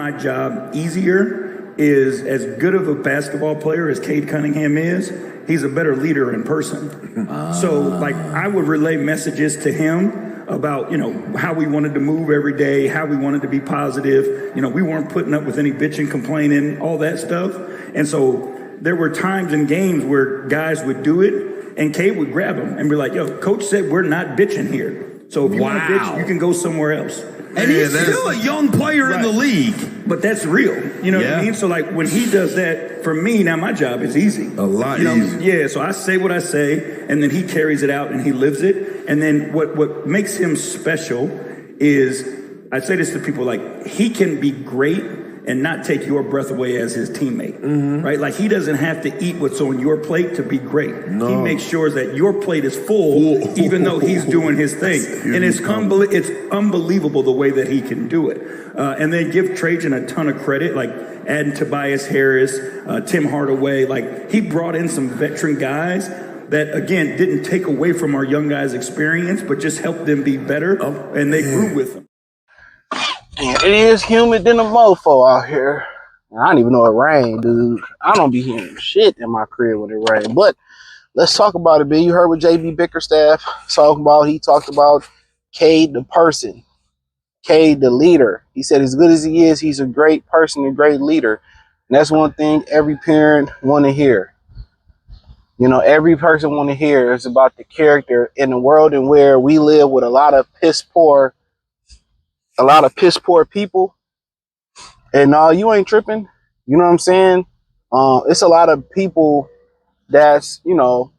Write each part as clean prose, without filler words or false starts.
my job easier is, as good of a basketball player as Cade Cunningham is, he's a better leader in person. So, like, I would relay messages to him about, you know, how we wanted to move every day, how we wanted to be positive. You know, we weren't putting up with any bitching, complaining, all that stuff. And so there were times in games where guys would do it, and Cade would grab them and be like, yo, coach said we're not bitching here. So if you want to bitch, you can go somewhere else. And he's still a young player in the league. But that's real. You know what I mean? So, like, when he does that, for me, now my job is easy. A lot easier. Yeah, so I say what I say, and then he carries it out and he lives it. And then what makes him special is, I say this to people, like, he can be great and not take your breath away as his teammate, right? Like, he doesn't have to eat what's on your plate to be great. No. He makes sure that your plate is full, even though he's doing his thing. And it's unbelievable the way that he can do it. And then give Trajan a ton of credit, like adding Tobias Harris, Tim Hardaway. Like, he brought in some veteran guys that, again, didn't take away from our young guys' experience, but just helped them be better, and they grew with them. It is humid than a mofo out here. I don't even know it rained, dude. I don't be hearing shit in my crib when it rains. But let's talk about it, man. You heard what JB Bickerstaff talking about. He talked about Cade the person, Cade the leader. He said as good as he is, he's a great person, a great leader. And that's one thing every parent want to hear. You know, every person want to hear is about the character in a world in where we live with a lot of piss poor people, and you ain't tripping. You know what I'm saying? It's a lot of people that's, you know,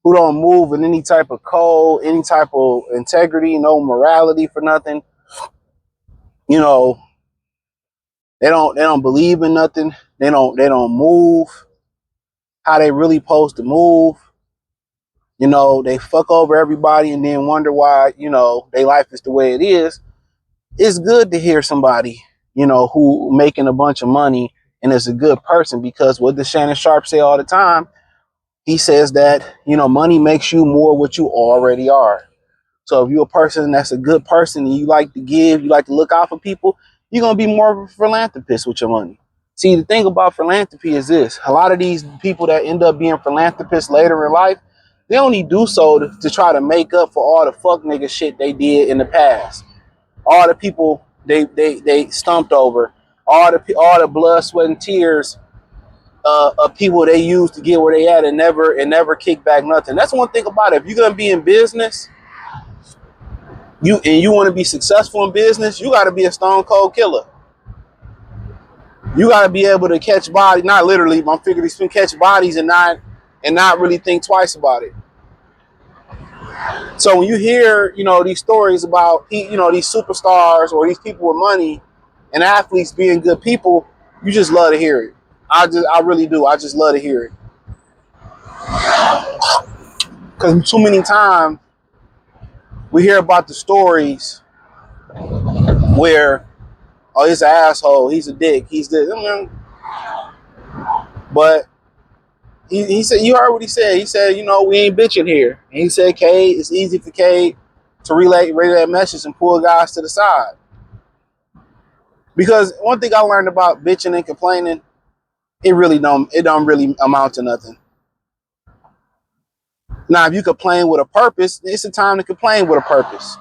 who don't move in any type of code, any type of integrity, no morality for nothing. You know, they don't believe in nothing. They don't move how they really supposed to move. You know, they fuck over everybody and then wonder why, you know, their life is the way it is. It's good to hear somebody, you know, who making a bunch of money and is a good person, because what does Shannon Sharp say all the time? He says that, you know, money makes you more what you already are. So if you're a person that's a good person and you like to give, you like to look out for people, you're going to be more of a philanthropist with your money. See, the thing about philanthropy is this. A lot of these people that end up being philanthropists later in life, they only do so to try to make up for all the fuck nigga shit they did in the past. All the people they stumped over, all the blood, sweat, and tears of people they used to get where they at and never kick back nothing. That's one thing about it. If you're gonna be in business, you want to be successful in business, you got to be a stone cold killer. You got to be able to catch bodies, not literally, but I'm figuratively catch bodies and not really think twice about it. So when you hear, you know, these stories about, you know, these superstars or these people with money and athletes being good people, you just love to hear it. I really do. I just love to hear it. Because too many times we hear about the stories where, oh, he's an asshole, he's a dick, he's this. But he said, you heard what he said. He said, you know, we ain't bitching here. And he said, Cade, it's easy for Cade to relay that message and pull guys to the side. Because one thing I learned about bitching and complaining, it don't really amount to nothing. Now, if you complain with a purpose, it's a time to complain with a purpose.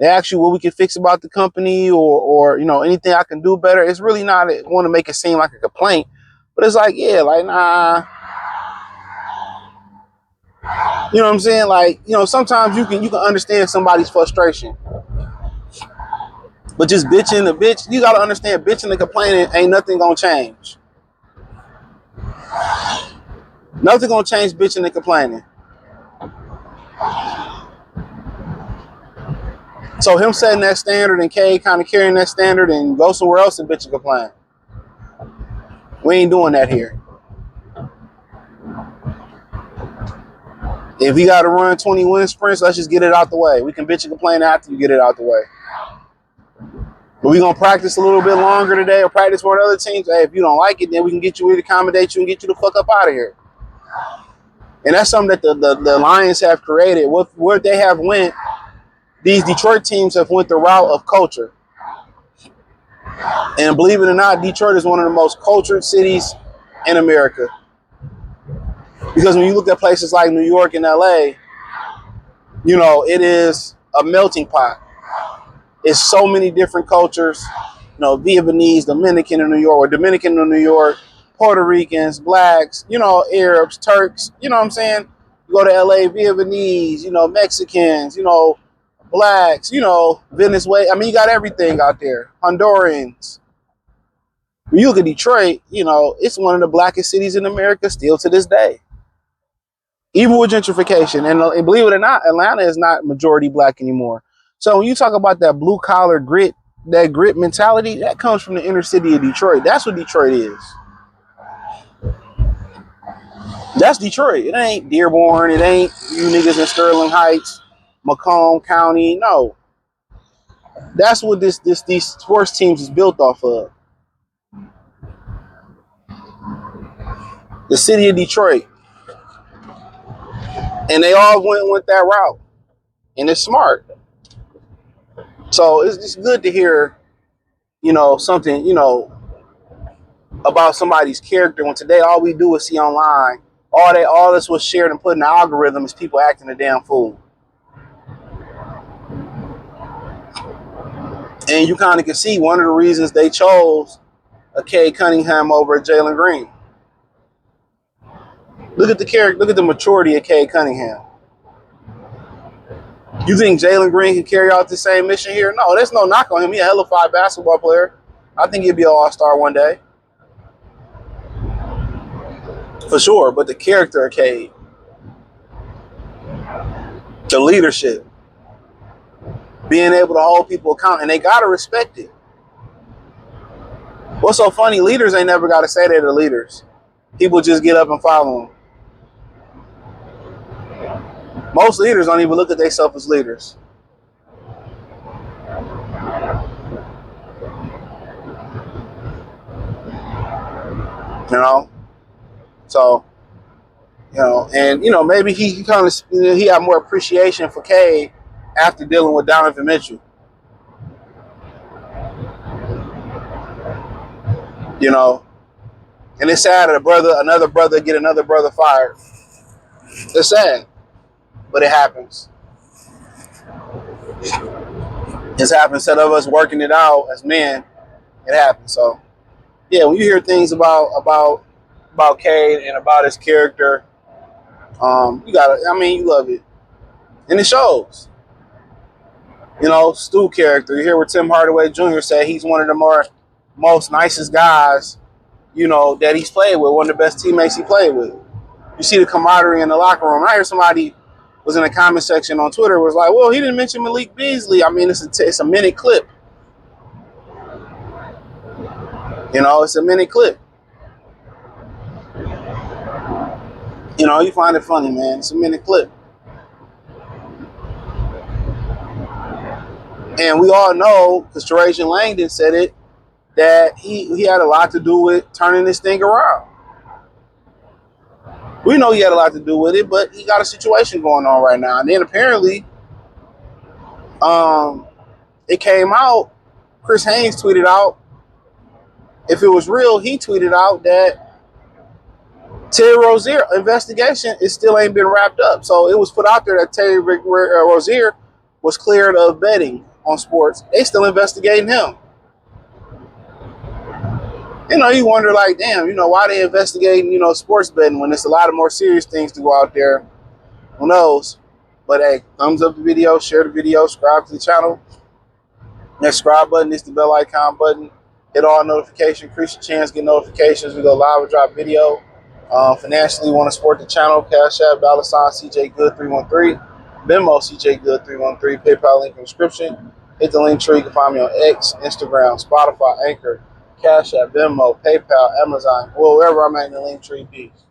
They ask you what we can fix about the company or you know, anything I can do better. It's really not want to make it seem like a complaint, but it's like, yeah, like, nah. You know what I'm saying? Like, you know, sometimes you can understand somebody's frustration. But just bitching the bitch, you gotta understand bitching and complaining ain't nothing gonna change. Nothing gonna change bitching and complaining. So him setting that standard and Cade kind of carrying that standard and go somewhere else and bitch and complain. We ain't doing that here. If we got to run 20 wind sprints, let's just get it out the way. We can bitch and complain after you get it out the way. But we're going to practice a little bit longer today or practice for other teams. Hey, if you don't like it, then we can get you to accommodate you and get you the fuck up out of here. And that's something that the Lions have created. Where they have went, these Detroit teams have went the route of culture. And believe it or not, Detroit is one of the most cultured cities in America. Because when you look at places like New York and LA, you know, it is a melting pot. It's so many different cultures, you know, Vietnamese, Dominican in New York, or Dominican in New York, Puerto Ricans, blacks, you know, Arabs, Turks, you know what I'm saying? You go to LA, Vietnamese, you know, Mexicans, you know, blacks, you know, Venezuela. I mean, you got everything out there. Hondurans. When you look at Detroit, you know, it's one of the blackest cities in America still to this day. Even with gentrification. And believe it or not, Atlanta is not majority black anymore. So when you talk about that blue collar grit, that grit mentality, that comes from the inner city of Detroit. That's what Detroit is. That's Detroit. It ain't Dearborn. It ain't you niggas in Sterling Heights, Macomb County. No. That's what these sports teams is built off of. The city of Detroit. And they all went that route. And it's smart. So it's good to hear, you know, something, you know, about somebody's character when today all we do is see online. All this was shared and put in the algorithm is people acting a damn fool. And you kind of can see one of the reasons they chose a Cade Cunningham over Jalen Green. Look at the character, look at the maturity of Cade Cunningham. You think Jalen Green can carry out the same mission here? No, there's no knock on him. He's a hell of a basketball player. I think he'll be an all-star one day. For sure, but the character of Cade, the leadership, being able to hold people accountable, and they gotta respect it. What's so funny, leaders ain't never gotta say they're the leaders. People just get up and follow them. Most leaders don't even look at themselves as leaders. You know? So, you know, and, you know, maybe he kind of, he had more appreciation for Cade after dealing with Donovan Mitchell. You know? And it's sad that another brother get another brother fired. It's sad. But it happens. It's happened. Instead of us working it out as men, it happens. So, yeah, when you hear things about Cade and about his character, you gotta. I mean, you love it, and it shows. You know, Stu character. You hear what Tim Hardaway Jr. said. He's one of the most nicest guys, you know, that he's played with. One of the best teammates he played with. You see the camaraderie in the locker room. I hear somebody was in the comment section on Twitter was like, well, he didn't mention Malik Beasley. I mean, it's a minute clip. You know, it's a minute clip. You know, you find it funny, man. It's a minute clip. And we all know, because Trajan Langdon said it, that he had a lot to do with turning this thing around. We know he had a lot to do with it, but he got a situation going on right now. And then apparently, it came out, Chris Haynes tweeted out, if it was real, he tweeted out that Terry Rozier investigation still ain't been wrapped up. So it was put out there that Terry Rozier was cleared of betting on sports. They still investigating him. You know, you wonder, like, damn, you know, why they investigating, you know, sports betting when there's a lot of more serious things to go out there. Who knows? But hey, thumbs up the video, share the video, subscribe to the channel. That subscribe button is the bell icon button. Hit all notifications, increase your chance, get notifications. We go live or drop video. Financially, want to support the channel, Cash App, $ CJ Good 313, Venmo CJ Good 313, PayPal link in the description. Hit the link tree. You can find me on X, Instagram, Spotify, Anchor, Cash App, Venmo, PayPal, Amazon, wherever I'm at in the link tree. Peace.